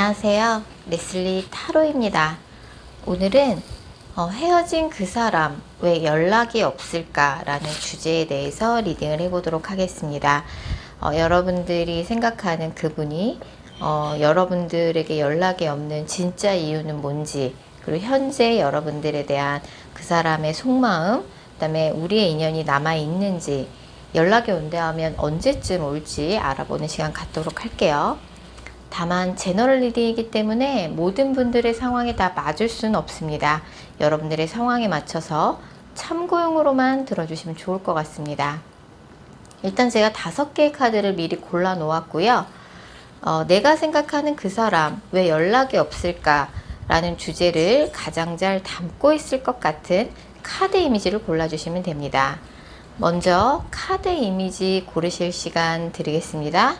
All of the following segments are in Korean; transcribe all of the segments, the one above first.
안녕하세요. 레슬리 타로입니다. 오늘은 헤어진 그 사람 왜 연락이 없을까 라는 주제에 대해서 리딩을 해보도록 하겠습니다. 여러분들이 생각하는 그분이 여러분들에게 연락이 없는 진짜 이유는 뭔지, 그리고 현재 여러분들에 대한 그 사람의 속마음, 그 다음에 우리의 인연이 남아있는지, 연락이 온다 하면 언제쯤 올지 알아보는 시간 갖도록 할게요. 다만 제너럴 리딩이기 때문에 모든 분들의 상황에 다 맞을 수는 없습니다. 여러분들의 상황에 맞춰서 참고용으로만 들어주시면 좋을 것 같습니다. 일단 제가 5개의 카드를 미리 골라 놓았고요. 내가 생각하는 그 사람 왜 연락이 없을까 라는 주제를 가장 잘 담고 있을 것 같은 카드 이미지를 골라주시면 됩니다. 먼저 카드 이미지 고르실 시간 드리겠습니다.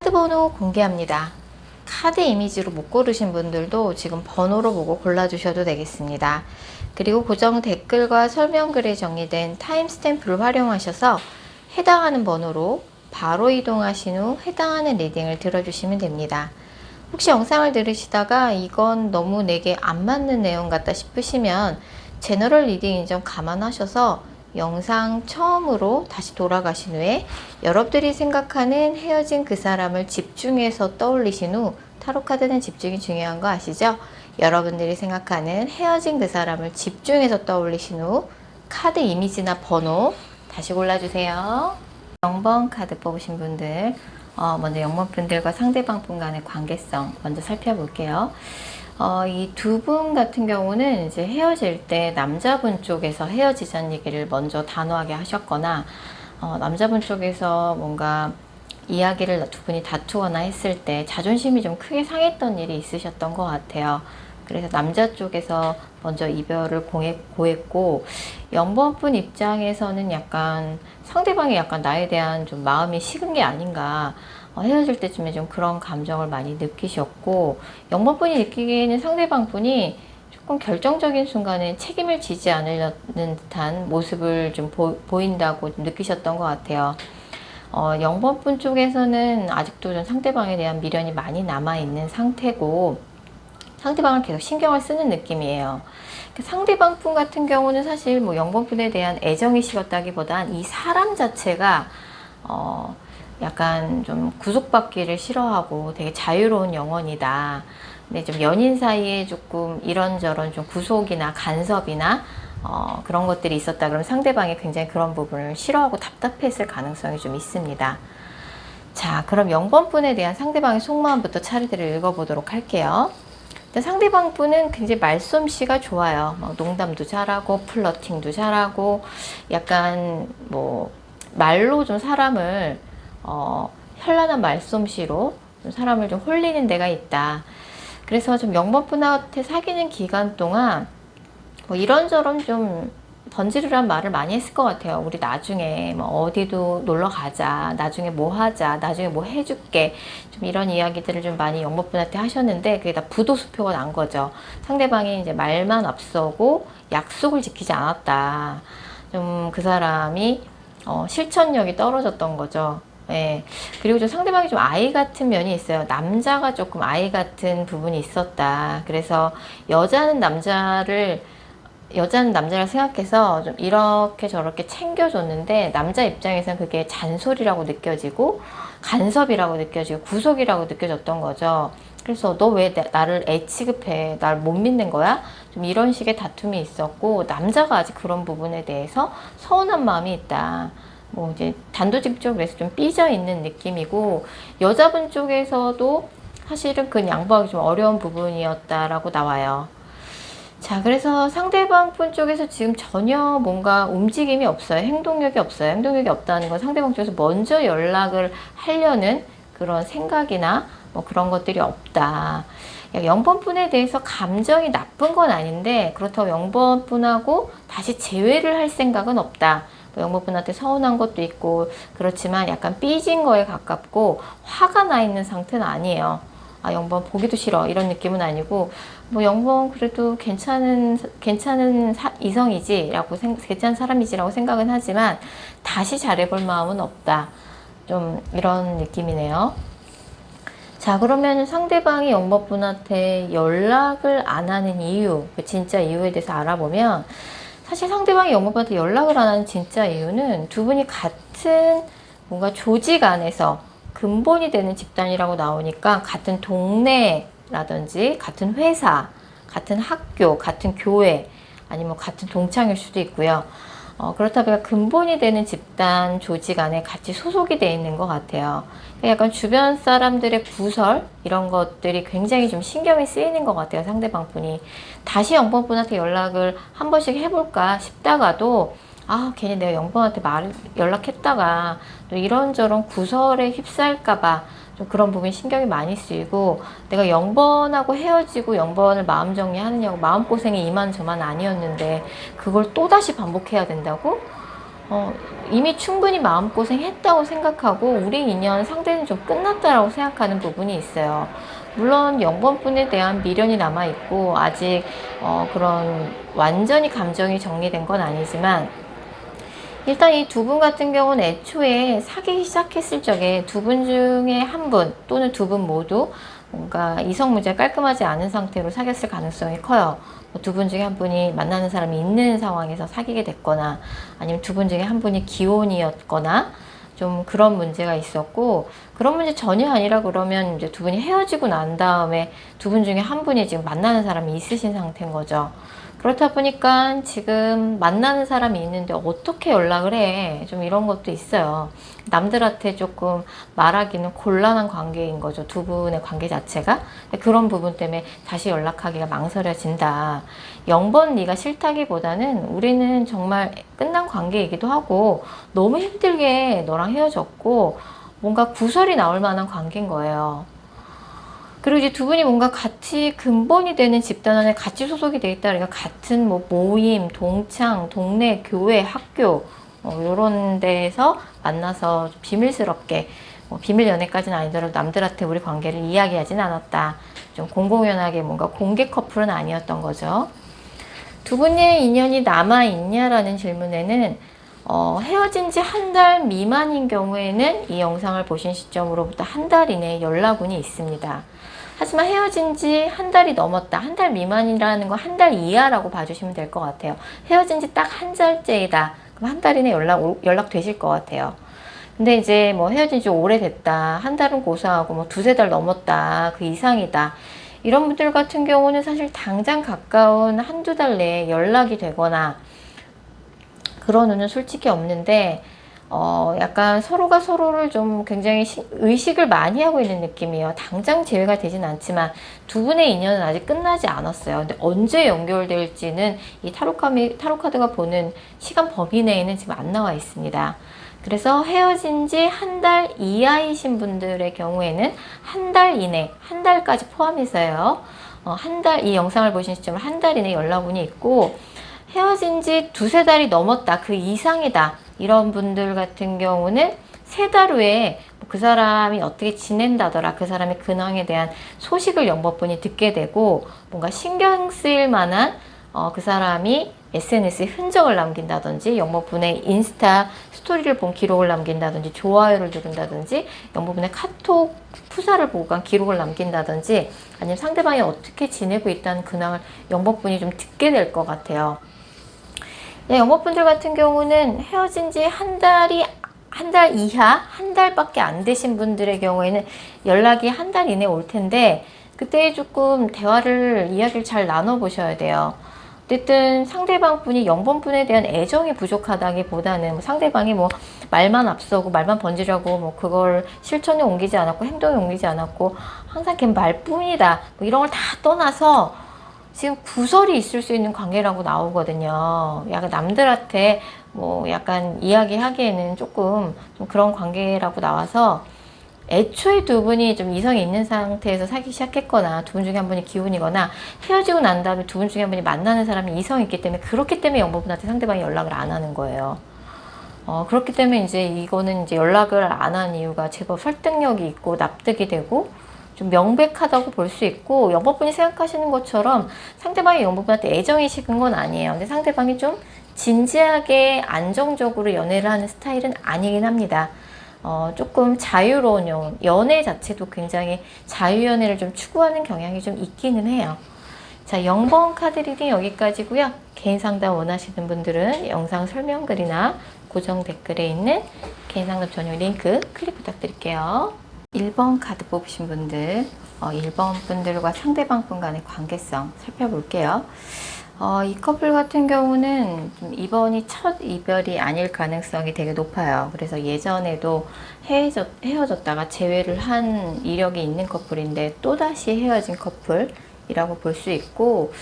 카드 번호 공개합니다. 카드 이미지로 못 고르신 분들도 지금 번호로 보고 골라주셔도 되겠습니다. 그리고 고정 댓글과 설명글에 정리된 타임스탬프를 활용하셔서 해당하는 번호로 바로 이동하신 후 해당하는 리딩을 들어주시면 됩니다. 혹시 영상을 들으시다가 이건 너무 내게 안 맞는 내용 같다 싶으시면 제너럴 리딩인 점 감안하셔서 영상 처음으로 다시 돌아가신 후에 여러분들이 생각하는 헤어진 그 사람을 집중해서 떠올리신 후, 타로 카드는 집중이 중요한 거 아시죠? 여러분들이 생각하는 헤어진 그 사람을 집중해서 떠올리신 후 카드 이미지나 번호 다시 골라주세요. 0번 카드 뽑으신 분들, 먼저 0번 분들과 상대방 분 간의 관계성 먼저 살펴볼게요. 이 두 분 같은 경우는 이제 헤어질 때 남자분 쪽에서 헤어지자는 얘기를 먼저 단호하게 하셨거나, 남자분 쪽에서 뭔가 이야기를 두 분이 다투거나 했을 때 자존심이 좀 크게 상했던 일이 있으셨던 것 같아요. 그래서 남자 쪽에서 먼저 이별을 고했고, 0번 분 입장에서는 약간 상대방이 약간 나에 대한 좀 마음이 식은 게 아닌가, 헤어질 때쯤에 좀 그런 감정을 많이 느끼셨고, 0번 분이 느끼기에는 상대방 분이 조금 결정적인 순간에 책임을 지지 않으려는 듯한 모습을 좀 보인다고 좀 느끼셨던 것 같아요. 0번 분 쪽에서는 아직도 좀 상대방에 대한 미련이 많이 남아있는 상태고, 상대방을 계속 신경을 쓰는 느낌이에요. 상대방 분 같은 경우는 사실 뭐 0번 분에 대한 애정이 식었다기보단 이 사람 자체가 약간 좀 구속받기를 싫어하고 되게 자유로운 영혼이다. 근데 좀 연인 사이에 조금 이런저런 좀 구속이나 간섭이나 그런 것들이 있었다 그러면 상대방이 굉장히 그런 부분을 싫어하고 답답했을 가능성이 좀 있습니다. 자, 그럼 0번 분에 대한 상대방의 속마음부터 차례대로 읽어보도록 할게요. 상대방 분은 굉장히 말솜씨가 좋아요. 농담도 잘하고 플러팅도 잘하고 약간 뭐 말로 좀 사람을 현란한 말솜씨로 좀 사람을 좀 홀리는 데가 있다. 그래서 좀 0번 분한테 사귀는 기간 동안 뭐 이런저런 좀 번지르르한 말을 많이 했을 것 같아요. 우리 나중에 뭐 어디도 놀러 가자, 나중에 뭐 하자, 나중에 뭐 해줄게, 좀 이런 이야기들을 좀 많이 0번 분한테 하셨는데 그게 다 부도수표가 난 거죠. 상대방이 이제 말만 앞서고 약속을 지키지 않았다. 좀 그 사람이 실천력이 떨어졌던 거죠. 예. 그리고 좀 상대방이 좀 아이 같은 면이 있어요. 남자가 조금 아이 같은 부분이 있었다. 그래서 여자는 남자를 생각해서 좀 이렇게 저렇게 챙겨줬는데 남자 입장에서는 그게 잔소리라고 느껴지고 간섭이라고 느껴지고 구속이라고 느껴졌던 거죠. 그래서 너 왜 나를 애 취급해? 날 못 믿는 거야? 좀 이런 식의 다툼이 있었고, 남자가 아직 그런 부분에 대해서 서운한 마음이 있다. 뭐 이제 단도직입적으로 해서 좀 삐져 있는 느낌이고, 여자분 쪽에서도 사실은 그 양보하기 좀 어려운 부분이었다라고 나와요. 자, 그래서 상대방 분 쪽에서 지금 전혀 뭔가 움직임이 없어요. 행동력이 없어요. 행동력이 없다는 건 상대방 쪽에서 먼저 연락을 하려는 그런 생각이나 뭐 그런 것들이 없다. 0번 분에 대해서 감정이 나쁜 건 아닌데 그렇다고 0번 분하고 다시 재회를 할 생각은 없다. 0번 분한테 서운한 것도 있고 그렇지만 약간 삐진 거에 가깝고 화가 나 있는 상태는 아니에요. 아, 0번 보기도 싫어 이런 느낌은 아니고 뭐 0번 그래도 괜찮은 이성이지라고 괜찮은 사람이지라고 생각은 하지만 다시 잘해볼 마음은 없다. 좀 이런 느낌이네요. 자, 그러면 상대방이 0번분한테 연락을 안 하는 이유, 그 진짜 이유에 대해서 알아보면 사실 상대방이 0번분한테 연락을 안 하는 진짜 이유는 두 분이 같은 뭔가 조직 안에서 근본이 되는 집단이라고 나오니까 같은 동네라든지 같은 회사, 같은 학교, 같은 교회 아니면 같은 동창일 수도 있고요. 그렇다 보니까 근본이 되는 집단 조직 안에 같이 소속이 돼 있는 것 같아요. 약간 주변 사람들의 구설 이런 것들이 굉장히 좀 신경이 쓰이는 것 같아요. 상대방 분이 다시 0번분한테 연락을 한 번씩 해볼까 싶다가도 아, 괜히 내가 0번한테 연락했다가 또 이런저런 구설에 휩싸일까봐 좀 그런 부분이 신경이 많이 쓰이고, 내가 0번하고 헤어지고 0번을 마음 정리하느냐고 마음고생이 이만저만 아니었는데 그걸 또다시 반복해야 된다고? 이미 충분히 마음고생 했다고 생각하고 우리 인연 상대는 좀 끝났다라고 생각하는 부분이 있어요. 물론 0번분에 대한 미련이 남아있고 아직 그런 완전히 감정이 정리된 건 아니지만, 일단 이 두 분 같은 경우는 애초에 사귀기 시작했을 적에 두 분 중에 한 분 또는 두 분 모두 뭔가 이성 문제가 깔끔하지 않은 상태로 사귀었을 가능성이 커요. 두 분 중에 한 분이 만나는 사람이 있는 상황에서 사귀게 됐거나 아니면 두 분 중에 한 분이 기혼이었거나 좀 그런 문제가 있었고, 그런 문제 전혀 아니라 그러면 이제 두 분이 헤어지고 난 다음에 두 분 중에 한 분이 지금 만나는 사람이 있으신 상태인 거죠. 그렇다 보니까 지금 만나는 사람이 있는데 어떻게 연락을 해? 좀 이런 것도 있어요. 남들한테 조금 말하기는 곤란한 관계인 거죠. 두 분의 관계 자체가. 그런 부분 때문에 다시 연락하기가 망설여진다. 0번 네가 싫다기보다는 우리는 정말 끝난 관계이기도 하고 너무 힘들게 너랑 헤어졌고 뭔가 구설이 나올 만한 관계인 거예요. 그리고 이제 두 분이 뭔가 같이 근본이 되는 집단 안에 같이 소속이 돼 있다. 그러니까 같은 뭐 모임, 동창, 동네, 교회, 학교 이런 데에서 만나서 비밀스럽게 비밀 연애까지는 아니더라도 남들한테 우리 관계를 이야기하진 않았다. 좀 공공연하게 뭔가 공개 커플은 아니었던 거죠. 두 분의 인연이 남아있냐라는 질문에는 헤어진 지 한 달 미만인 경우에는 이 영상을 보신 시점으로부터 한 달 이내에 연락운이 있습니다. 하지만 헤어진 지 한 달이 넘었다. 한 달 미만이라는 건 한 달 이하라고 봐주시면 될 것 같아요. 헤어진 지 딱 한 달째이다. 그럼 한 달 이내 연락 되실 것 같아요. 근데 이제 뭐 헤어진 지 오래됐다. 한 달은 고사하고 뭐 두세 달 넘었다. 그 이상이다. 이런 분들 같은 경우는 사실 당장 가까운 한두 달 내에 연락이 되거나 그런 운은 솔직히 없는데, 약간 서로가 서로를 좀 굉장히 의식을 많이 하고 있는 느낌이에요. 당장 재회가 되진 않지만 두 분의 인연은 아직 끝나지 않았어요. 근데 언제 연결될지는 이 타로카드가 보는 시간 범위 내에는 지금 안 나와 있습니다. 그래서 헤어진 지 한 달 이하이신 분들의 경우에는 한 달 이내, 한 달까지 포함해서요. 이 영상을 보신 시점에 한 달 이내 연락운이 있고, 헤어진 지 두세 달이 넘었다, 그 이상이다, 이런 분들 같은 경우는 세 달 후에 그 사람이 어떻게 지낸다더라, 그 사람의 근황에 대한 소식을 0번분이 듣게 되고, 뭔가 신경 쓰일 만한 그 사람이 SNS에 흔적을 남긴다든지 0번분의 인스타 스토리를 본 기록을 남긴다든지 좋아요를 누른다든지 0번분의 카톡 푸사를 보고 간 기록을 남긴다든지 아니면 상대방이 어떻게 지내고 있다는 근황을 0번분이 좀 듣게 될 것 같아요. 네, 영업분들 같은 경우는 헤어진 지 한 달 이하, 한 달밖에 안 되신 분들의 경우에는 연락이 한 달 이내에 올 텐데, 그때 조금 이야기를 잘 나눠보셔야 돼요. 어쨌든 상대방 분이 0번분에 대한 애정이 부족하다기보다는 상대방이 뭐 말만 앞서고 말만 번지려고 뭐 그걸 실천에 옮기지 않았고 행동에 옮기지 않았고 항상 걔 말뿐이다, 뭐 이런 걸 다 떠나서 지금 구설이 있을 수 있는 관계라고 나오거든요. 약간 남들한테 뭐 약간 이야기하기에는 조금 좀 그런 관계라고 나와서, 애초에 두 분이 좀 이성이 있는 상태에서 사귀기 시작했거나 두 분 중에 한 분이 기혼이거나 헤어지고 난 다음에 두 분 중에 한 분이 만나는 사람이 이성이 있기 때문에, 그렇기 때문에 영번분한테 상대방이 연락을 안 하는 거예요. 그렇기 때문에 이제 이거는 이제 연락을 안 한 이유가 제법 설득력이 있고 납득이 되고 좀 명백하다고 볼 수 있고, 0번분이 생각하시는 것처럼 상대방이 0번분한테 애정이 식은 건 아니에요. 근데 상대방이 좀 진지하게 안정적으로 연애를 하는 스타일은 아니긴 합니다. 조금 자유로운 연애 자체도 굉장히 자유연애를 좀 추구하는 경향이 좀 있기는 해요. 자, 0번 카드 리딩 여기까지고요. 개인 상담 원하시는 분들은 영상 설명글이나 고정 댓글에 있는 개인 상담 전용 링크 클릭 부탁드릴게요. 1번 카드 뽑으신 분들, 1번 분들과 상대방 분 간의 관계성 살펴볼게요. 이 커플 같은 경우는 좀 이번이 첫 이별이 아닐 가능성이 되게 높아요. 그래서 예전에도 헤어졌다가 재회를 한 이력이 있는 커플인데 또다시 헤어진 커플이라고 볼 수 있고,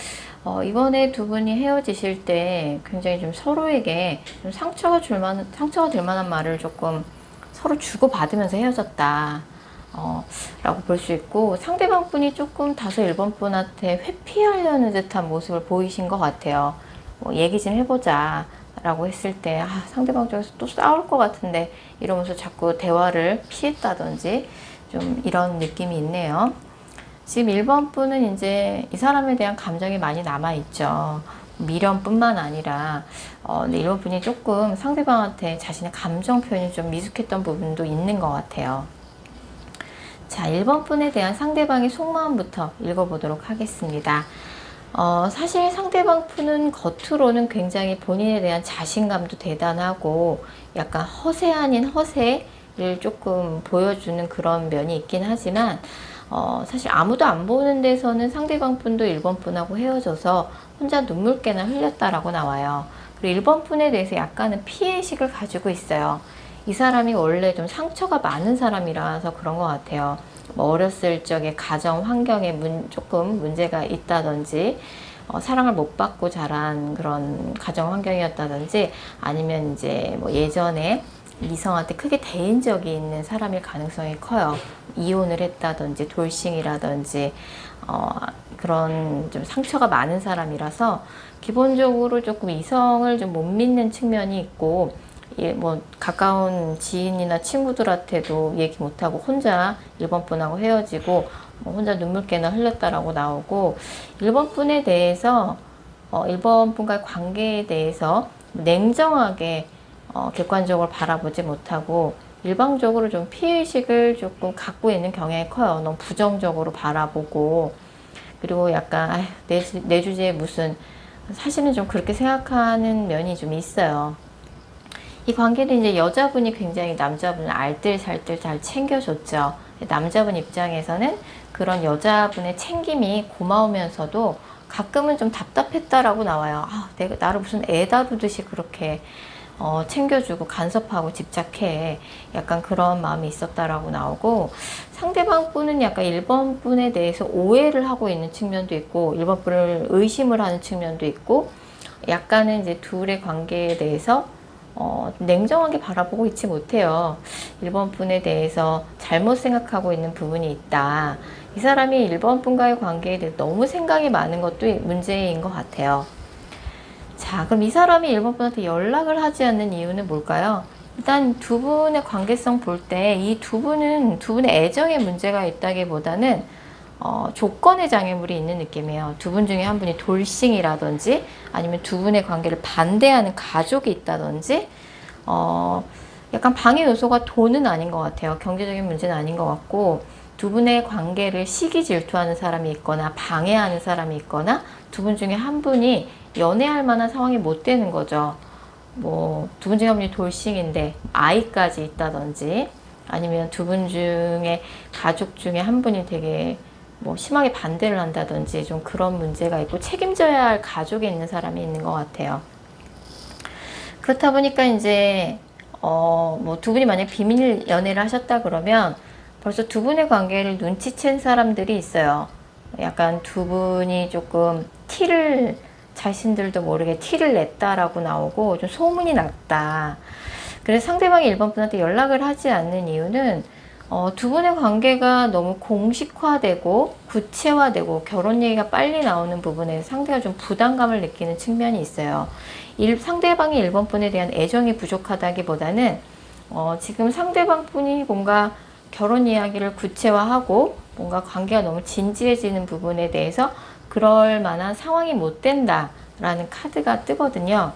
이번에 두 분이 헤어지실 때 굉장히 좀 서로에게 좀 상처가 될 만한 말을 조금 서로 주고받으면서 헤어졌다. 라고 볼 수 있고, 상대방 분이 조금 다소 1번 분한테 회피하려는 듯한 모습을 보이신 것 같아요. 얘기 좀 해보자 라고 했을 때 상대방 쪽에서 또 싸울 것 같은데 이러면서 자꾸 대화를 피했다든지 좀 이런 느낌이 있네요. 지금 1번 분은 이제 이 사람에 대한 감정이 많이 남아있죠. 미련뿐만 아니라 1번 분이 조금 상대방한테 자신의 감정 표현이 좀 미숙했던 부분도 있는 것 같아요. 자, 1번 분에 대한 상대방의 속마음부터 읽어보도록 하겠습니다. 사실 상대방 분은 겉으로는 굉장히 본인에 대한 자신감도 대단하고 약간 허세 아닌 허세를 조금 보여주는 그런 면이 있긴 하지만 사실 아무도 안 보는 데서는 상대방 분도 1번 분하고 헤어져서 혼자 눈물깨나 흘렸다라고 나와요. 그리고 1번 분에 대해서 약간은 피해의식을 가지고 있어요. 이 사람이 원래 좀 상처가 많은 사람이라서 그런 것 같아요. 어렸을 적에 가정 환경에 조금 문제가 있다든지, 사랑을 못 받고 자란 그런 가정 환경이었다든지, 아니면 이제 뭐 예전에 이성한테 크게 대인 적이 있는 사람일 가능성이 커요. 이혼을 했다든지, 돌싱이라든지, 그런 좀 상처가 많은 사람이라서 기본적으로 조금 이성을 좀 못 믿는 측면이 있고, 뭐 가까운 지인이나 친구들한테도 얘기 못하고 혼자 1번 분하고 헤어지고 혼자 눈물깨나 흘렸다라고 나오고, 1번 분에 대해서 1번 분과의 관계에 대해서 냉정하게 객관적으로 바라보지 못하고 일방적으로 좀 피해의식을 조금 갖고 있는 경향이 커요. 너무 부정적으로 바라보고, 그리고 약간 내 주제에 무슨, 사실은 좀 그렇게 생각하는 면이 좀 있어요. 이 관계는 이제 여자분이 굉장히 남자분을 알뜰살뜰 잘 챙겨줬죠. 남자분 입장에서는 그런 여자분의 챙김이 고마우면서도 가끔은 좀 답답했다라고 나와요. 내가 나를 무슨 애 다루듯이 그렇게 챙겨주고 간섭하고 집착해. 약간 그런 마음이 있었다라고 나오고, 상대방 분은 약간 1번 분에 대해서 오해를 하고 있는 측면도 있고, 1번 분을 의심을 하는 측면도 있고, 약간은 이제 둘의 관계에 대해서 냉정하게 바라보고 있지 못해요. 1번 분에 대해서 잘못 생각하고 있는 부분이 있다. 이 사람이 1번 분과의 관계에 대해 너무 생각이 많은 것도 문제인 것 같아요. 자, 그럼 이 사람이 1번 분한테 연락을 하지 않는 이유는 뭘까요? 일단 두 분의 관계성 볼 때 이 두 분은 두 분의 애정에 문제가 있다기보다는 조건의 장애물이 있는 느낌이에요. 두 분 중에 한 분이 돌싱이라든지, 아니면 두 분의 관계를 반대하는 가족이 있다든지, 약간 방해 요소가 돈은 아닌 것 같아요. 경제적인 문제는 아닌 것 같고, 두 분의 관계를 시기 질투하는 사람이 있거나 방해하는 사람이 있거나, 두 분 중에 한 분이 연애할 만한 상황이 못 되는 거죠. 뭐 두 분 중에 한 분이 돌싱인데 아이까지 있다든지, 아니면 두 분 중에 가족 중에 한 분이 되게 뭐 심하게 반대를 한다든지, 좀 그런 문제가 있고 책임져야 할 가족에 있는 사람이 있는 것 같아요. 그렇다 보니까 이제 뭐 두 분이 만약 비밀 연애를 하셨다 그러면 벌써 두 분의 관계를 눈치챈 사람들이 있어요. 약간 두 분이 조금 자신들도 모르게 티를 냈다라고 나오고, 좀 소문이 났다. 그래서 상대방이 1번 분한테 연락을 하지 않는 이유는 두 분의 관계가 너무 공식화되고 구체화되고 결혼 얘기가 빨리 나오는 부분에 상대가 좀 부담감을 느끼는 측면이 있어요. 상대방이 1번 분에 대한 애정이 부족하다기보다는 지금 상대방 분이 뭔가 결혼 이야기를 구체화하고 뭔가 관계가 너무 진지해지는 부분에 대해서 그럴 만한 상황이 못 된다라는 카드가 뜨거든요.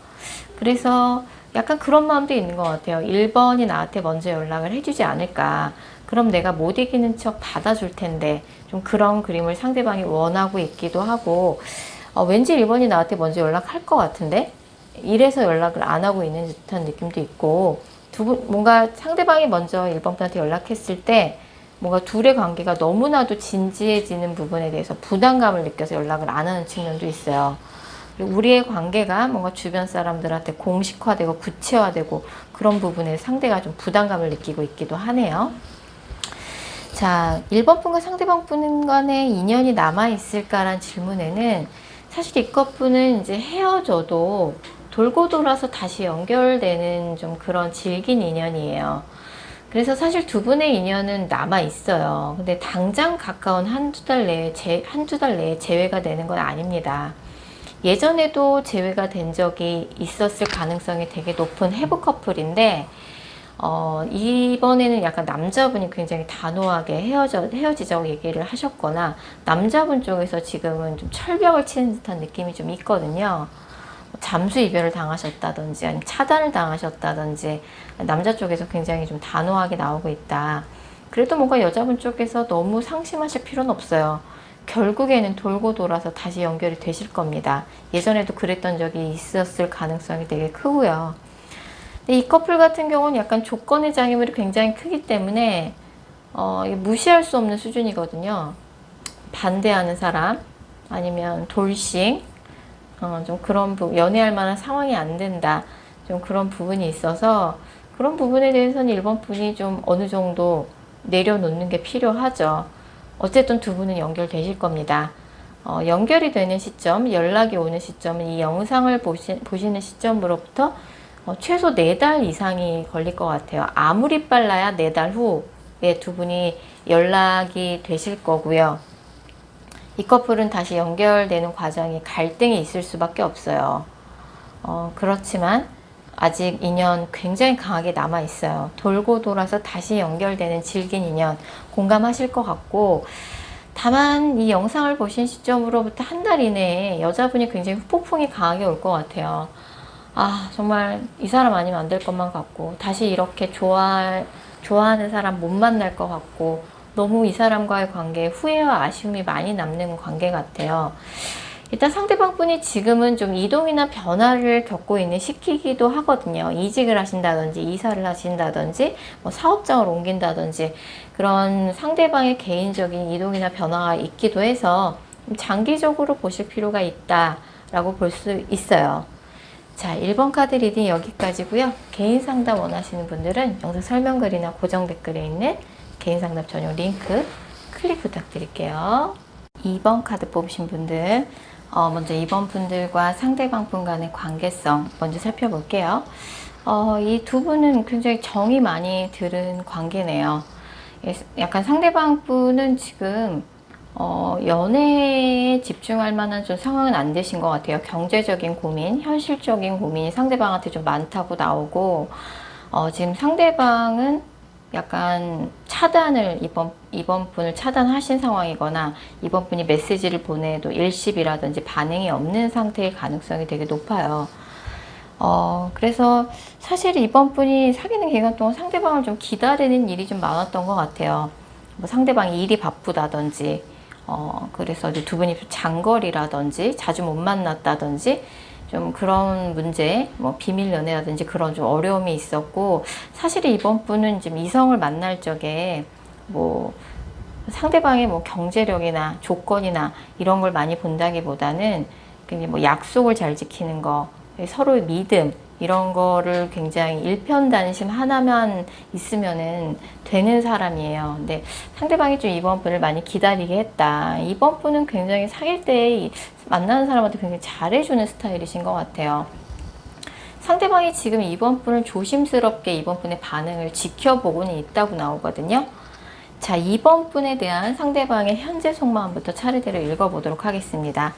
그래서 약간 그런 마음도 있는 것 같아요. 1번이 나한테 먼저 연락을 해주지 않을까. 그럼 내가 못 이기는 척 받아줄 텐데, 좀 그런 그림을 상대방이 원하고 있기도 하고, 왠지 1번이 나한테 먼저 연락할 것 같은데, 이래서 연락을 안 하고 있는 듯한 느낌도 있고, 뭔가 상대방이 먼저 1번 분한테 연락했을 때, 뭔가 둘의 관계가 너무나도 진지해지는 부분에 대해서 부담감을 느껴서 연락을 안 하는 측면도 있어요. 그리고 우리의 관계가 뭔가 주변 사람들한테 공식화되고 구체화되고 그런 부분에 상대가 좀 부담감을 느끼고 있기도 하네요. 자, 1번 분과 상대방 분 간의 인연이 남아있을까라는 질문에는 사실 이 커플은 이제 헤어져도 돌고 돌아서 다시 연결되는 좀 그런 질긴 인연이에요. 그래서 사실 두 분의 인연은 남아있어요. 근데 당장 가까운 한두 달 내에 재회가 되는 건 아닙니다. 예전에도 재회가 된 적이 있었을 가능성이 되게 높은 해부 커플인데, 이번에는 약간 남자분이 굉장히 단호하게 헤어지자고 얘기를 하셨거나, 남자분 쪽에서 지금은 좀 철벽을 치는 듯한 느낌이 좀 있거든요. 잠수 이별을 당하셨다든지, 아니면 차단을 당하셨다든지, 남자 쪽에서 굉장히 좀 단호하게 나오고 있다. 그래도 뭔가 여자분 쪽에서 너무 상심하실 필요는 없어요. 결국에는 돌고 돌아서 다시 연결이 되실 겁니다. 예전에도 그랬던 적이 있었을 가능성이 되게 크고요. 근데 이 커플 같은 경우는 약간 조건의 장애물이 굉장히 크기 때문에 무시할 수 없는 수준이거든요. 반대하는 사람, 아니면 돌싱, 좀 그런 연애할 만한 상황이 안 된다. 좀 그런 부분이 있어서 그런 부분에 대해서는 1번 분이 좀 어느 정도 내려놓는 게 필요하죠. 어쨌든 두 분은 연결되실 겁니다. 연결이 되는 시점, 연락이 오는 시점은 이 영상을 보시는 시점으로부터 최소 4달 이상이 걸릴 것 같아요. 아무리 빨라야 4달 후에 두 분이 연락이 되실 거고요. 이 커플은 다시 연결되는 과정이 갈등이 있을 수밖에 없어요. 그렇지만 아직 인연 굉장히 강하게 남아 있어요. 돌고 돌아서 다시 연결되는 질긴 인연 공감하실 것 같고, 다만 이 영상을 보신 시점으로부터 한 달 이내에 여자분이 굉장히 후폭풍이 강하게 올 것 같아요. 아, 정말 이 사람 아니면 안 될 것만 같고, 다시 이렇게 좋아하는 사람 못 만날 것 같고, 너무 이 사람과의 관계에 후회와 아쉬움이 많이 남는 관계 같아요. 일단 상대방 분이 지금은 좀 이동이나 변화를 겪고 있는 시기이기도 하거든요. 이직을 하신다든지 이사를 하신다든지 뭐 사업장을 옮긴다든지 그런 상대방의 개인적인 이동이나 변화가 있기도 해서 장기적으로 보실 필요가 있다라고 볼 수 있어요. 자, 1번 카드 리딩 여기까지고요. 개인 상담 원하시는 분들은 영상 설명글이나 고정 댓글에 있는 개인 상담 전용 링크 클릭 부탁드릴게요. 2번 카드 뽑으신 분들, 먼저 2번 분들과 상대방 분 간의 관계성 먼저 살펴볼게요. 이 두 분은 굉장히 정이 많이 들은 관계네요. 약간 상대방 분은 지금 연애에 집중할 만한 좀 상황은 안 되신 것 같아요. 경제적인 고민, 현실적인 고민이 상대방한테 좀 많다고 나오고, 지금 상대방은 약간 차단을 이번 분을 차단하신 상황이거나 이번 분이 메시지를 보내도 일십이라든지 반응이 없는 상태일 가능성이 되게 높아요. 그래서 사실 이번 분이 사귀는 기간 동안 상대방을 좀 기다리는 일이 좀 많았던 것 같아요. 뭐 상대방이 일이 바쁘다든지, 그래서 이제 두 분이 장거리라든지 자주 못 만났다든지 좀 그런 문제, 뭐 비밀 연애라든지 그런 좀 어려움이 있었고, 사실 이번 분은 지금 이성을 만날 적에 뭐 상대방의 뭐 경제력이나 조건이나 이런 걸 많이 본다기보다는 그냥 뭐 약속을 잘 지키는 거, 서로의 믿음 이런 거를 굉장히 일편단심 하나만 있으면은 되는 사람이에요. 근데 상대방이 좀 이번 분을 많이 기다리게 했다. 이번 분은 굉장히 사귈 때 만나는 사람한테 굉장히 잘해주는 스타일이신 것 같아요. 상대방이 지금 이번 분을 조심스럽게 이번 분의 반응을 지켜보고는 있다고 나오거든요. 자, 이번 분에 대한 상대방의 현재 속마음부터 차례대로 읽어보도록 하겠습니다.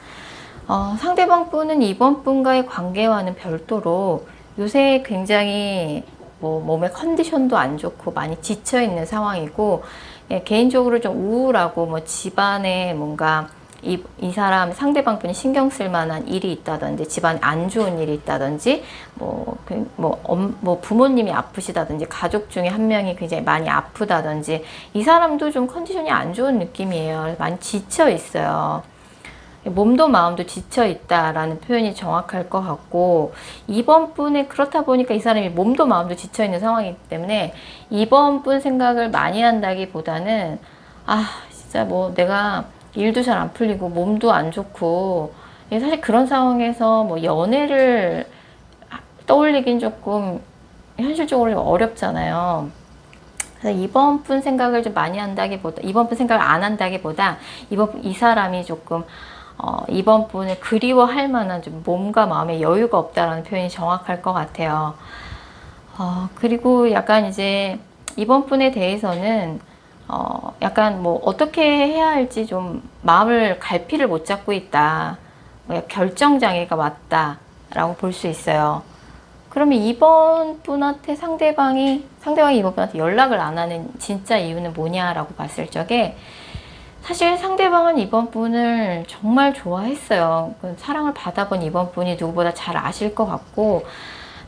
상대방 분은 이번 분과의 관계와는 별도로 요새 굉장히 뭐 몸의 컨디션도 안 좋고 많이 지쳐 있는 상황이고, 예, 개인적으로 좀 우울하고 뭐 집안에 뭔가 이 사람 상대방 분이 신경 쓸 만한 일이 있다든지 집안에 안 좋은 일이 있다든지 뭐 부모님이 아프시다든지 가족 중에 한 명이 굉장히 많이 아프다든지 이 사람도 좀 컨디션이 안 좋은 느낌이에요. 많이 지쳐 있어요. 몸도 마음도 지쳐 있다라는 표현이 정확할 것 같고, 이번 분에 그렇다 보니까 이 사람이 몸도 마음도 지쳐 있는 상황이기 때문에 이번 분 생각을 많이 한다기보다는, 아 진짜 뭐 내가 일도 잘 안 풀리고 몸도 안 좋고, 사실 그런 상황에서 뭐 연애를 떠올리긴 조금 현실적으로 좀 어렵잖아요. 그래서 이번 분 생각을 좀 많이 한다기보다, 이번 분 생각을 안 한다기보다 이 사람이 조금 이번 분을 그리워할 만한 좀 몸과 마음의 여유가 없다라는 표현이 정확할 것 같아요. 그리고 약간 이제 이번 분에 대해서는 약간 뭐 어떻게 해야 할지 좀 마음을 갈피를 못 잡고 있다. 결정장애가 왔다라고 볼 수 있어요. 그러면 이번 분한테 상대방이 이번 분한테 연락을 안 하는 진짜 이유는 뭐냐라고 봤을 적에, 사실 상대방은 이번 분을 정말 좋아했어요. 사랑을 받아본 이번 분이 누구보다 잘 아실 것 같고,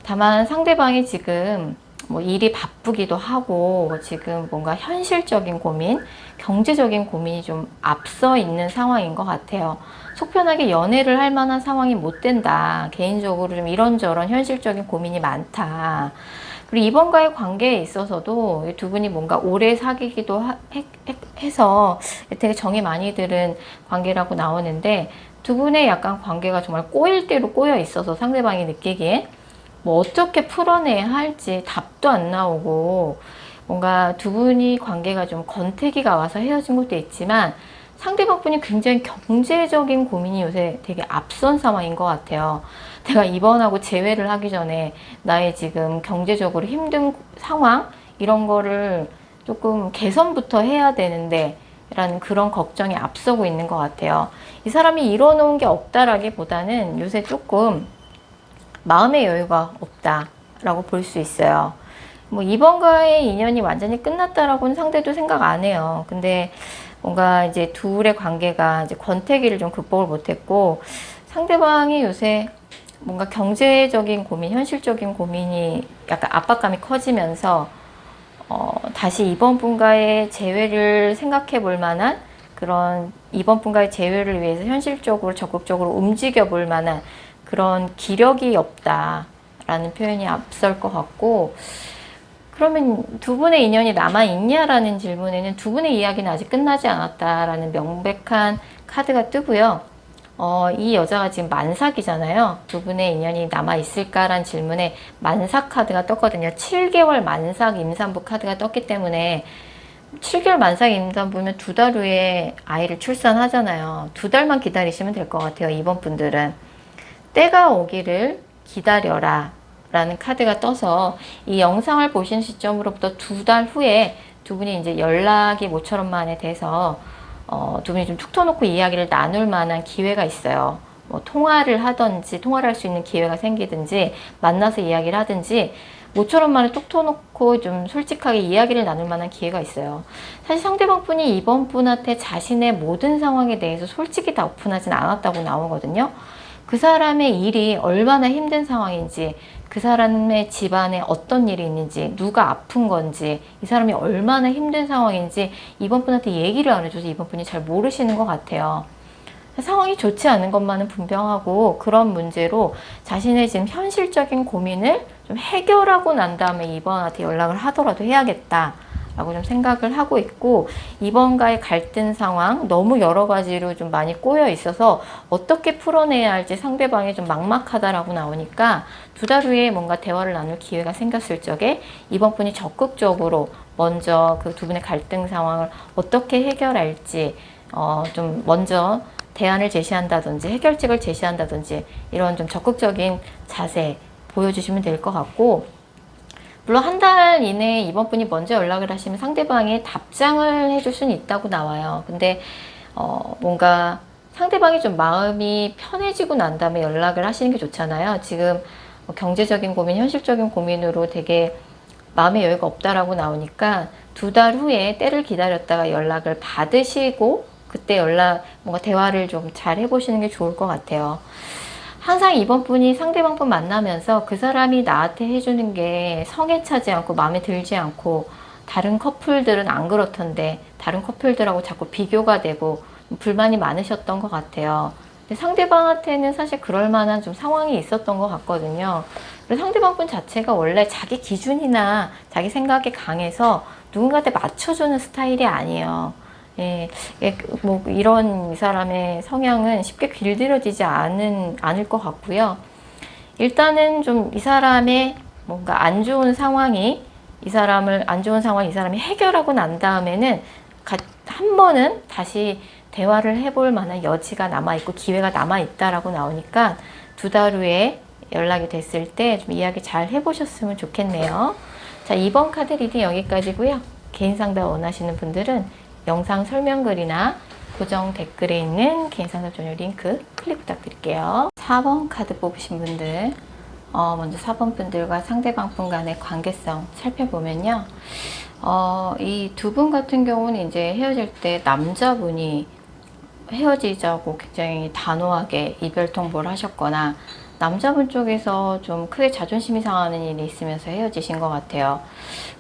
다만 상대방이 지금 뭐 일이 바쁘기도 하고 지금 뭔가 현실적인 고민, 경제적인 고민이 좀 앞서 있는 상황인 것 같아요. 속편하게 연애를 할 만한 상황이 못 된다. 개인적으로 좀 이런저런 현실적인 고민이 많다. 그리고 이번과의 관계에 있어서도 두 분이 뭔가 오래 사귀기도 해서 되게 정이 많이 들은 관계라고 나오는데, 두 분의 약간 관계가 정말 꼬일 대로 꼬여 있어서 상대방이 느끼기에 뭐 어떻게 풀어내야 할지 답도 안 나오고, 뭔가 두 분이 관계가 좀 권태기가 와서 헤어진 것도 있지만 상대방 분이 굉장히 경제적인 고민이 요새 되게 앞선 상황인 것 같아요. 내가 입원하고 재회를 하기 전에 나의 지금 경제적으로 힘든 상황, 이런 거를 조금 개선부터 해야 되는데 라는 그런 걱정이 앞서고 있는 것 같아요. 이 사람이 이뤄놓은 게 없다라기보다는 요새 조금 마음의 여유가 없다라고 볼 수 있어요. 뭐 이번과의 인연이 완전히 끝났다라고는 상대도 생각 안 해요. 근데 뭔가 이제 둘의 관계가 이제 권태기를 좀 극복을 못했고, 상대방이 요새 뭔가 경제적인 고민, 현실적인 고민이 약간 압박감이 커지면서 다시 이번 분과의 재회를 생각해 볼 만한, 그런 이번 분과의 재회를 위해서 현실적으로 적극적으로 움직여 볼 만한 그런 기력이 없다라는 표현이 앞설 것 같고, 그러면 두 분의 인연이 남아있냐라는 질문에는 두 분의 이야기는 아직 끝나지 않았다라는 명백한 카드가 뜨고요. 이 여자가 지금 만삭이잖아요. 두 분의 인연이 남아있을까라는 질문에 만삭 카드가 떴거든요. 7개월 만삭 임산부 카드가 떴기 때문에 7개월 만삭 임산부면 2달 후에 아이를 출산하잖아요. 2달만 기다리시면 될 것 같아요. 이번 분들은 때가 오기를 기다려라 라는 카드가 떠서, 이 영상을 보신 시점으로부터 2달 후에 두 분이 이제 연락이 모처럼 만에 돼서 두 분이 좀 툭 터놓고 이야기를 나눌 만한 기회가 있어요. 뭐 통화를 하든지, 통화를 할 수 있는 기회가 생기든지, 만나서 이야기를 하든지, 모처럼 만에 툭 터놓고 좀 솔직하게 이야기를 나눌 만한 기회가 있어요. 사실 상대방 분이 이번 분한테 자신의 모든 상황에 대해서 솔직히 다 오픈하진 않았다고 나오거든요. 그 사람의 일이 얼마나 힘든 상황인지, 그 사람의 집안에 어떤 일이 있는지, 누가 아픈 건지, 이 사람이 얼마나 힘든 상황인지 이번 분한테 얘기를 안 해줘서 이번 분이 잘 모르시는 것 같아요. 상황이 좋지 않은 것만은 분명하고, 그런 문제로 자신의 지금 현실적인 고민을 좀 해결하고 난 다음에 이번한테 연락을 하더라도 해야겠다 라고 좀 생각을 하고 있고, 이번과의 갈등 상황 너무 여러 가지로 좀 많이 꼬여 있어서 어떻게 풀어내야 할지 상대방이 좀 막막하다라고 나오니까, 2달 후에 뭔가 대화를 나눌 기회가 생겼을 적에 이번 분이 적극적으로 먼저 그 두 분의 갈등 상황을 어떻게 해결할지 좀 먼저 대안을 제시한다든지 해결책을 제시한다든지 이런 좀 적극적인 자세 보여주시면 될 것 같고, 물론 한 달 이내에 이번 분이 먼저 연락을 하시면 상대방이 답장을 해줄 수는 있다고 나와요. 근데 뭔가 상대방이 좀 마음이 편해지고 난 다음에 연락을 하시는 게 좋잖아요. 지금 경제적인 고민, 현실적인 고민으로 되게 마음의 여유가 없다라고 나오니까 2달 후에 때를 기다렸다가 연락을 받으시고 그때 뭔가 대화를 좀 잘 해보시는 게 좋을 것 같아요. 항상 이번 분이 상대방 분 만나면서 그 사람이 나한테 해주는 게 성에 차지 않고 마음에 들지 않고 다른 커플들은 안 그렇던데 다른 커플들하고 자꾸 비교가 되고 불만이 많으셨던 것 같아요. 근데 상대방한테는 사실 그럴 만한 좀 상황이 있었던 것 같거든요. 그리고 상대방 분 자체가 원래 자기 기준이나 자기 생각에 강해서 누군가한테 맞춰주는 스타일이 아니에요. 예, 뭐 이런 이 사람의 성향은 쉽게 길들여지지 않을 것 같고요. 일단은 좀 이 사람의 뭔가 안 좋은 상황이 이 사람이 해결하고 난 다음에는 한 번은 다시 대화를 해볼 만한 여지가 남아있고 기회가 남아있다라고 나오니까 2달 후에 연락이 됐을 때 좀 이야기 잘 해보셨으면 좋겠네요. 자, 이번 카드 리딩 여기까지고요. 개인 상담 원하시는 분들은 영상 설명글이나 고정 댓글에 있는 개인 상담 전용 링크 클릭 부탁드릴게요. 4번 카드 뽑으신 분들, 먼저 4번 분들과 상대방 분 간의 관계성 살펴보면요. 이 두 분 같은 경우는 이제 헤어질 때 남자분이 헤어지자고 굉장히 단호하게 이별 통보를 하셨거나 남자분 쪽에서 좀 크게 자존심이 상하는 일이 있으면서 헤어지신 것 같아요.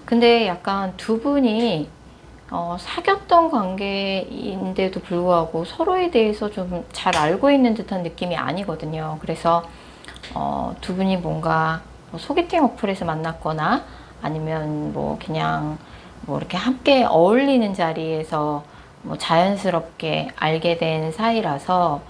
근데 약간 두 분이 사귀었던 관계인데도 불구하고 서로에 대해서 좀 잘 알고 있는 듯한 느낌이 아니거든요. 그래서 두 분이 뭔가 뭐 소개팅 어플에서 만났거나 아니면 뭐 그냥 뭐 이렇게 함께 어울리는 자리에서 뭐 자연스럽게 알게 된 사이라서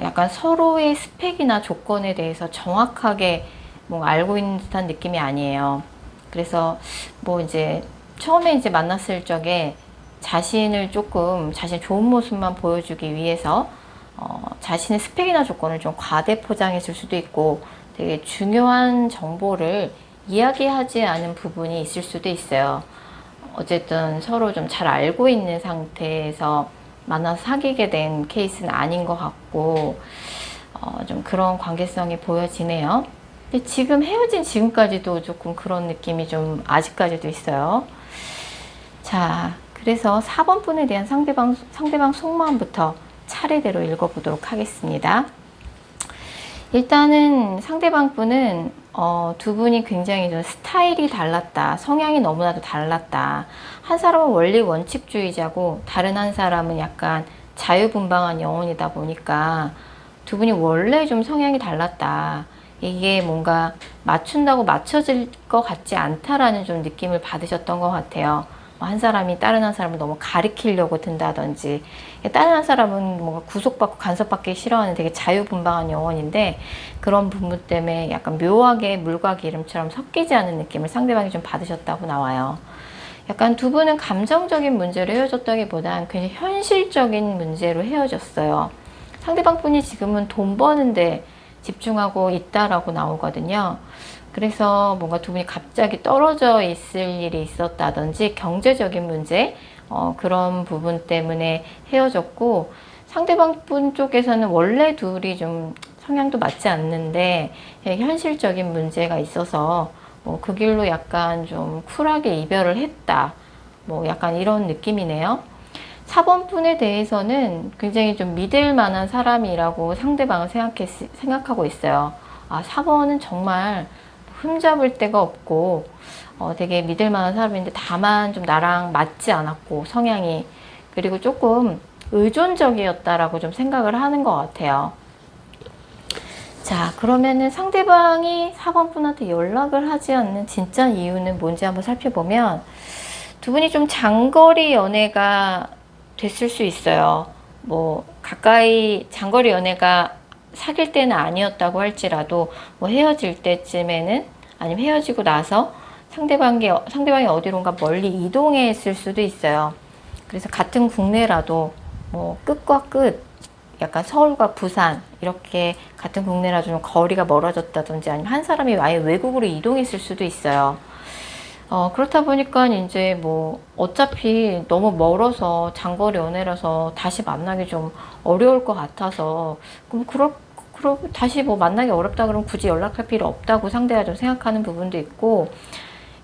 약간 서로의 스펙이나 조건에 대해서 정확하게 뭐 알고 있는 듯한 느낌이 아니에요. 그래서 뭐 이제 처음에 이제 만났을 적에 자신의 좋은 모습만 보여주기 위해서 자신의 스펙이나 조건을 좀 과대 포장했을 수도 있고 되게 중요한 정보를 이야기하지 않은 부분이 있을 수도 있어요. 어쨌든 서로 좀 잘 알고 있는 상태에서 만나서 사귀게 된 케이스는 아닌 것 같고 좀 그런 관계성이 보여지네요. 근데 지금 헤어진 지금까지도 조금 그런 느낌이 좀 아직까지도 있어요. 자, 그래서 4번 분에 대한 상대방 속마음부터 차례대로 읽어보도록 하겠습니다. 일단은 상대방 분은 두 분이 굉장히 좀 스타일이 달랐다. 성향이 너무나도 달랐다. 한 사람은 원리 원칙주의자고 다른 한 사람은 약간 자유분방한 영혼이다 보니까 두 분이 원래 좀 성향이 달랐다. 이게 뭔가 맞춘다고 맞춰질 것 같지 않다라는 좀 느낌을 받으셨던 것 같아요. 한 사람이 다른 한 사람을 너무 가리키려고 든다든지, 다른 한 사람은 뭔가 구속받고 간섭받기 싫어하는 되게 자유분방한 영혼인데 그런 부분 때문에 약간 묘하게 물과 기름처럼 섞이지 않은 느낌을 상대방이 좀 받으셨다고 나와요. 약간 두 분은 감정적인 문제로 헤어졌다기보단 굉장히 현실적인 문제로 헤어졌어요. 상대방 분이 지금은 돈 버는데 집중하고 있다라고 나오거든요. 그래서 뭔가 두 분이 갑자기 떨어져 있을 일이 있었다든지 경제적인 문제, 그런 부분 때문에 헤어졌고, 상대방 분 쪽에서는 원래 둘이 좀 성향도 맞지 않는데 현실적인 문제가 있어서 뭐 그 길로 약간 좀 쿨하게 이별을 했다. 뭐 약간 이런 느낌이네요. 4번 분에 대해서는 굉장히 좀 믿을 만한 사람이라고 상대방을 생각하고 있어요. 4번은 정말 흠잡을 데가 없고 되게 믿을 만한 사람인데 다만 좀 나랑 맞지 않았고 성향이, 그리고 조금 의존적이었다라고 좀 생각을 하는 것 같아요. 자, 그러면은 상대방이 4번 분한테 연락을 하지 않는 진짜 이유는 뭔지 한번 살펴보면 두 분이 좀 장거리 연애가 됐을 수 있어요. 뭐 가까이 장거리 연애가 사귈 때는 아니었다고 할지라도 뭐 헤어질 때쯤에는, 아니면 헤어지고 나서 상대방이 어디론가 멀리 이동했을 수도 있어요. 그래서 같은 국내라도 뭐 끝과 끝, 약간 서울과 부산 이렇게 같은 국내라도 좀 거리가 멀어졌다든지 아니면 한 사람이 아예 외국으로 이동했을 수도 있어요. 그렇다 보니까 이제 뭐 어차피 너무 멀어서 장거리 연애라서 다시 만나기 좀 어려울 것 같아서, 그럼 다시 뭐 만나기 어렵다 그러면 굳이 연락할 필요 없다고 상대가 좀 생각하는 부분도 있고,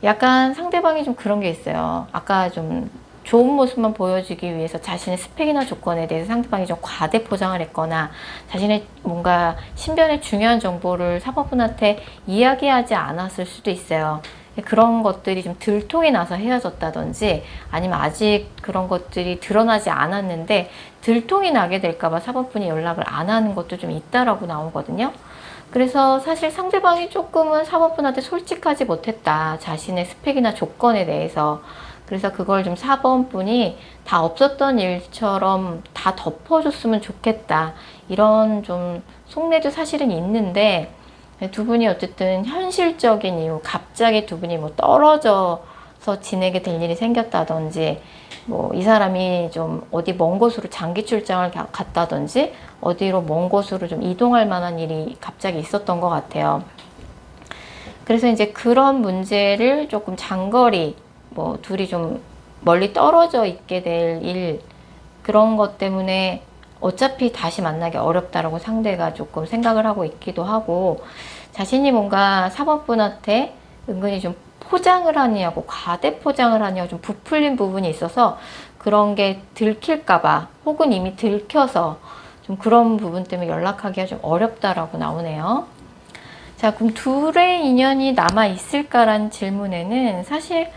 약간 상대방이 좀 그런 게 있어요. 아까 좀 좋은 모습만 보여주기 위해서 자신의 스펙이나 조건에 대해서 상대방이 좀 과대 포장을 했거나 자신의 뭔가 신변의 중요한 정보를 사모분한테 이야기하지 않았을 수도 있어요. 그런 것들이 좀 들통이 나서 헤어졌다든지 아니면 아직 그런 것들이 드러나지 않았는데 들통이 나게 될까봐 사모분이 연락을 안 하는 것도 좀 있다라고 나오거든요. 그래서 사실 상대방이 조금은 사모분한테 솔직하지 못했다. 자신의 스펙이나 조건에 대해서. 그래서 그걸 좀 4번분이 다 없었던 일처럼 다 덮어줬으면 좋겠다. 이런 좀 속내도 사실은 있는데 두 분이 어쨌든 현실적인 이유, 갑자기 두 분이 뭐 떨어져서 지내게 될 일이 생겼다든지 뭐 이 사람이 좀 어디 먼 곳으로 장기 출장을 갔다든지 어디로 먼 곳으로 좀 이동할 만한 일이 갑자기 있었던 것 같아요. 그래서 이제 그런 문제를 조금 장거리 뭐 둘이 좀 멀리 떨어져 있게 될 일, 그런 것 때문에 어차피 다시 만나기 어렵다라고 상대가 조금 생각을 하고 있기도 하고, 자신이 뭔가 사모분한테 은근히 좀 포장을 하냐고 과대 포장을 하냐고 좀 부풀린 부분이 있어서 그런 게 들킬까봐 혹은 이미 들켜서 좀 그런 부분 때문에 연락하기가 좀 어렵다라고 나오네요. 자, 그럼 둘의 인연이 남아 있을까라는 질문에는 사실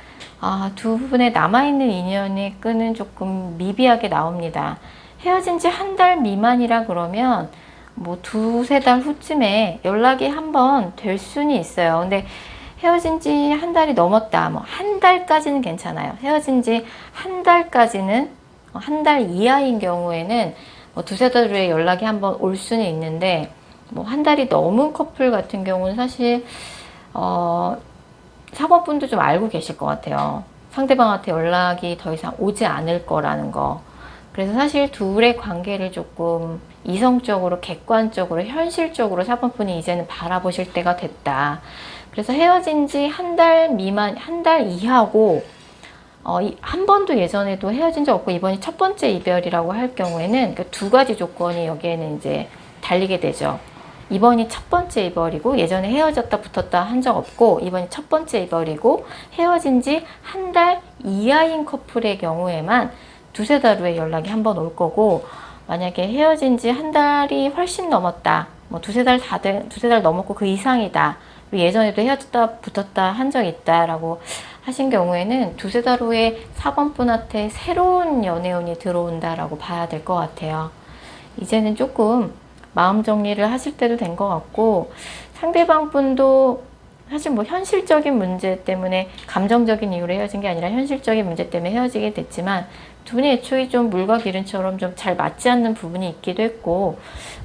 두 분의 남아있는 인연의 끈은 조금 미비하게 나옵니다. 헤어진 지 한 달 미만이라 그러면 뭐 두세 달 후쯤에 연락이 한번 될 수는 있어요. 근데 헤어진 지 한 달이 넘었다. 뭐 한 달까지는 괜찮아요. 헤어진 지 한 달까지는, 한 달 이하인 경우에는 뭐 두세 달 후에 연락이 한번 올 수는 있는데, 뭐 한 달이 넘은 커플 같은 경우는 사실 사모분도 좀 알고 계실 것 같아요. 상대방한테 연락이 더 이상 오지 않을 거라는 거. 그래서 사실 둘의 관계를 조금 이성적으로, 객관적으로, 현실적으로 사모분이 이제는 바라보실 때가 됐다. 그래서 헤어진 지 한 달 미만, 한 달 이하고, 한 번도 예전에도 헤어진 적 없고 이번이 첫 번째 이별이라고 할 경우에는 그 두 가지 조건이 여기에는 이제 달리게 되죠. 이번이 첫 번째 이별이고 예전에 헤어졌다 붙었다 한 적 없고 이번이 첫 번째 이별이고 헤어진 지 한 달 이하인 커플의 경우에만 두세 달 후에 연락이 한 번 올 거고, 만약에 헤어진 지 한 달이 훨씬 넘었다, 뭐 두세 달 넘었고 그 이상이다, 예전에도 헤어졌다 붙었다 한 적 있다라고 하신 경우에는 두세 달 후에 4번분한테 새로운 연애운이 들어온다라고 봐야 될 것 같아요. 이제는 조금 마음 정리를 하실 때도 된 것 같고, 상대방 분도 사실 뭐 현실적인 문제 때문에 감정적인 이유로 헤어진 게 아니라 현실적인 문제 때문에 헤어지게 됐지만 두 분이 애초에 좀 물과 기름처럼 좀 잘 맞지 않는 부분이 있기도 했고,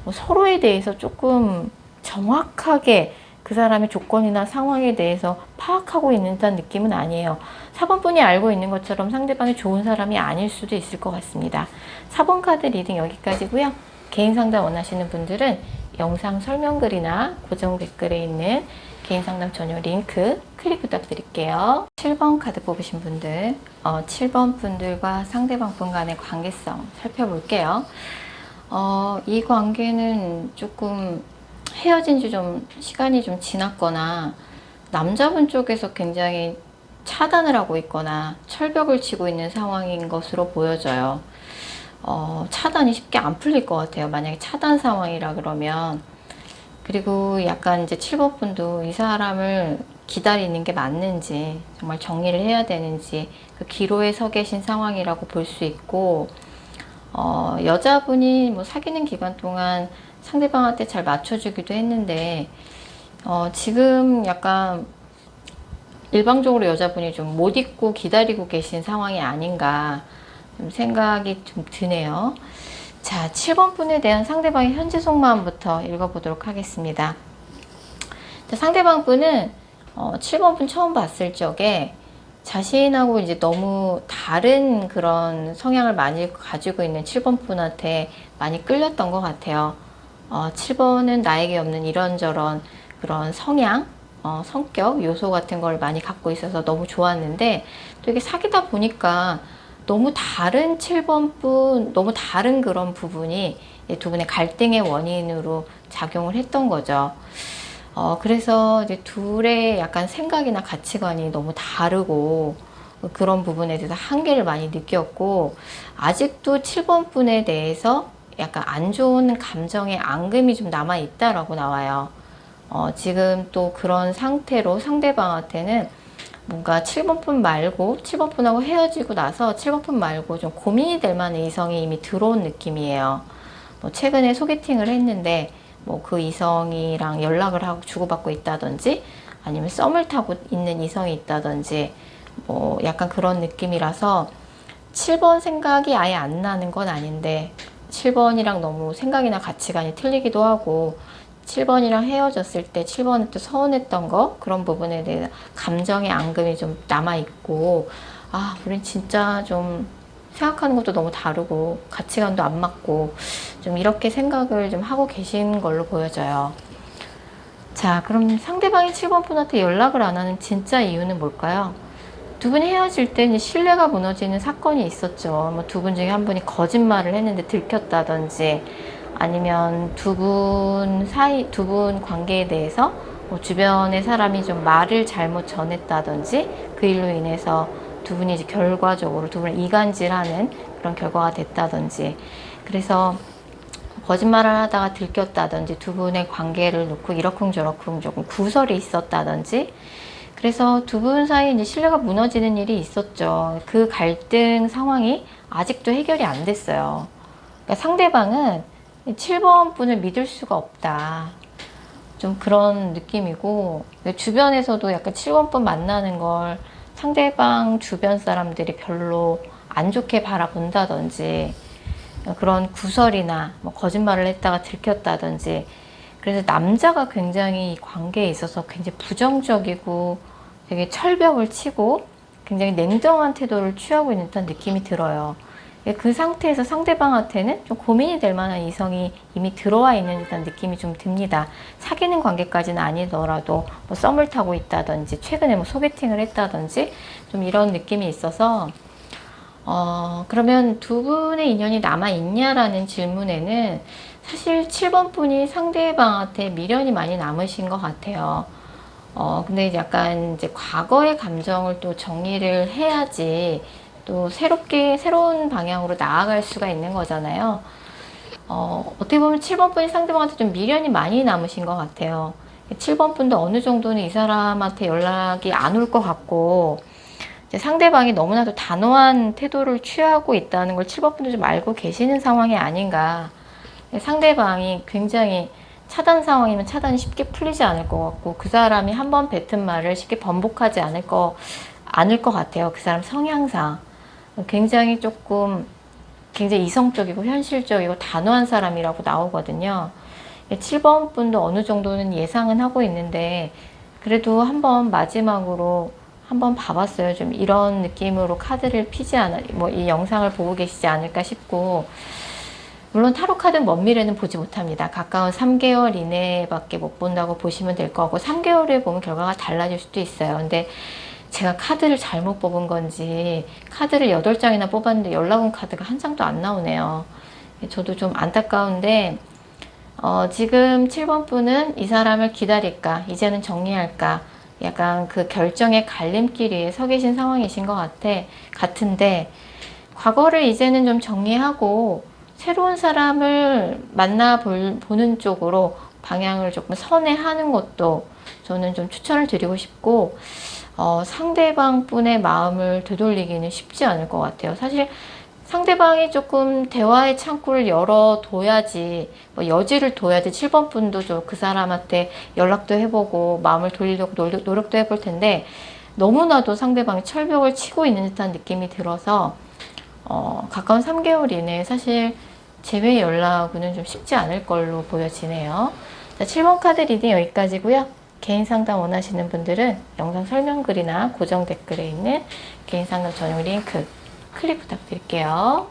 뭐 서로에 대해서 조금 정확하게 그 사람의 조건이나 상황에 대해서 파악하고 있는 듯한 느낌은 아니에요. 4번분이 알고 있는 것처럼 상대방이 좋은 사람이 아닐 수도 있을 것 같습니다. 4번 카드 리딩 여기까지고요. 개인 상담 원하시는 분들은 영상 설명글이나 고정 댓글에 있는 개인 상담 전용 링크 클릭 부탁드릴게요. 7번 카드 뽑으신 분들, 7번 분들과 상대방 분 간의 관계성 살펴볼게요. 이 관계는 조금 헤어진 지 좀 시간이 좀 지났거나 남자분 쪽에서 굉장히 차단을 하고 있거나 철벽을 치고 있는 상황인 것으로 보여져요. 차단이 쉽게 안 풀릴 것 같아요. 만약에 차단 상황이라 그러면. 그리고 약간 이제 7번 분도 이 사람을 기다리는 게 맞는지, 정말 정리를 해야 되는지 그 기로에 서 계신 상황이라고 볼 수 있고, 여자분이 뭐 사귀는 기간 동안 상대방한테 잘 맞춰주기도 했는데, 지금 약간 일방적으로 여자분이 좀 못 잊고 기다리고 계신 상황이 아닌가 좀 생각이 좀 드네요. 자, 7번 분에 대한 상대방의 현재 속마음부터 읽어보도록 하겠습니다. 자, 상대방 분은 7번 분 처음 봤을 적에 자신하고 이제 너무 다른 그런 성향을 많이 가지고 있는 7번 분한테 많이 끌렸던 것 같아요. 7번은 나에게 없는 이런저런 그런 성향, 성격, 요소 같은 걸 많이 갖고 있어서 너무 좋았는데, 또 이게 사귀다 보니까 너무 다른 7번 분, 너무 다른 그런 부분이 두 분의 갈등의 원인으로 작용을 했던 거죠. 그래서 이제 둘의 약간 생각이나 가치관이 너무 다르고 그런 부분에 대해서 한계를 많이 느꼈고 아직도 7번 분에 대해서 약간 안 좋은 감정의 앙금이 좀 남아 있다라고 나와요. 지금 또 그런 상태로 상대방한테는 뭔가 7번 분 말고 7번 분하고 헤어지고 나서 7번 분 말고 좀 고민이 될 만한 이성이 이미 들어온 느낌이에요. 뭐 최근에 소개팅을 했는데 뭐 그 이성이랑 연락을 하고 주고받고 있다든지 아니면 썸을 타고 있는 이성이 있다든지 뭐 약간 그런 느낌이라서 7번 생각이 아예 안 나는 건 아닌데 7번이랑 너무 생각이나 가치관이 틀리기도 하고 7번이랑 헤어졌을 때 7번한테 서운했던 거 그런 부분에 대해 감정의 앙금이 좀 남아있고 우린 진짜 좀 생각하는 것도 너무 다르고 가치관도 안 맞고 좀 이렇게 생각을 좀 하고 계신 걸로 보여져요. 자, 그럼 상대방이 7번 분한테 연락을 안 하는 진짜 이유는 뭘까요? 두 분이 헤어질 때 신뢰가 무너지는 사건이 있었죠. 뭐 두 분 중에 한 분이 거짓말을 했는데 들켰다든지 아니면 두 분 관계에 대해서 뭐 주변의 사람이 좀 말을 잘못 전했다든지 그 일로 인해서 두 분이 이제 결과적으로 두 분을 이간질하는 그런 결과가 됐다든지 그래서 거짓말을 하다가 들켰다든지 두 분의 관계를 놓고 이러쿵저러쿵 조금 구설이 있었다든지 그래서 두 분 사이에 이제 신뢰가 무너지는 일이 있었죠. 그 갈등 상황이 아직도 해결이 안 됐어요. 그러니까 상대방은 7번 분을 믿을 수가 없다. 좀 그런 느낌이고 주변에서도 약간 7번 분 만나는 걸 상대방 주변 사람들이 별로 안 좋게 바라본다든지 그런 구설이나 뭐 거짓말을 했다가 들켰다든지 그래서 남자가 굉장히 이 관계에 있어서 굉장히 부정적이고 되게 철벽을 치고 굉장히 냉정한 태도를 취하고 있는 듯한 느낌이 들어요. 그 상태에서 상대방한테는 좀 고민이 될 만한 이성이 이미 들어와 있는 듯한 느낌이 좀 듭니다. 사귀는 관계까지는 아니더라도 뭐 썸을 타고 있다든지 최근에 뭐 소개팅을 했다든지 좀 이런 느낌이 있어서 그러면 두 분의 인연이 남아있냐라는 질문에는 사실 7번 분이 상대방한테 미련이 많이 남으신 것 같아요. 근데 약간 이제 과거의 감정을 또 정리를 해야지 또 새로운 방향으로 나아갈 수가 있는 거잖아요. 어떻게 보면 7번 분이 상대방한테 좀 미련이 많이 남으신 것 같아요. 7번 분도 어느 정도는 이 사람한테 연락이 안 올 것 같고, 이제 상대방이 너무나도 단호한 태도를 취하고 있다는 걸 7번 분도 좀 알고 계시는 상황이 아닌가. 상대방이 굉장히 차단 상황이면 차단이 쉽게 풀리지 않을 것 같고, 그 사람이 한 번 뱉은 말을 쉽게 번복하지 않을 것 같아요. 그 사람 성향상. 굉장히 이성적이고 현실적이고 단호한 사람이라고 나오거든요. 7번 분도 어느 정도는 예상은 하고 있는데 그래도 한번 마지막으로 한번 봐봤어요. 좀 이런 느낌으로 카드를 이 영상을 보고 계시지 않을까 싶고, 물론 타로 카드는 먼 미래는 보지 못합니다. 가까운 3개월 이내밖에 못 본다고 보시면 될 거고 3개월 후에 보면 결과가 달라질 수도 있어요. 근데 제가 카드를 잘못 뽑은 건지 카드를 8장이나 뽑았는데 연락 온 카드가 한 장도 안 나오네요. 저도 좀 안타까운데 지금 7번 분은 이 사람을 기다릴까? 이제는 정리할까? 약간 그 결정의 갈림길에 서 계신 상황이신 것 같은데 과거를 이제는 좀 정리하고 새로운 사람을 보는 쪽으로 방향을 조금 선회하는 것도 저는 좀 추천을 드리고 싶고 상대방 분의 마음을 되돌리기는 쉽지 않을 것 같아요. 사실 상대방이 조금 대화의 창구를 열어둬야지, 뭐 여지를 둬야지 7번 분도 그 사람한테 연락도 해보고 마음을 돌리려고 노력도 해볼 텐데 너무나도 상대방이 철벽을 치고 있는 듯한 느낌이 들어서 가까운 3개월 이내에 사실 재회 연락은 좀 쉽지 않을 걸로 보여지네요. 자, 7번 카드 리딩 여기까지고요. 개인 상담 원하시는 분들은 영상 설명글이나 고정 댓글에 있는 개인 상담 전용 링크 클릭 부탁드릴게요.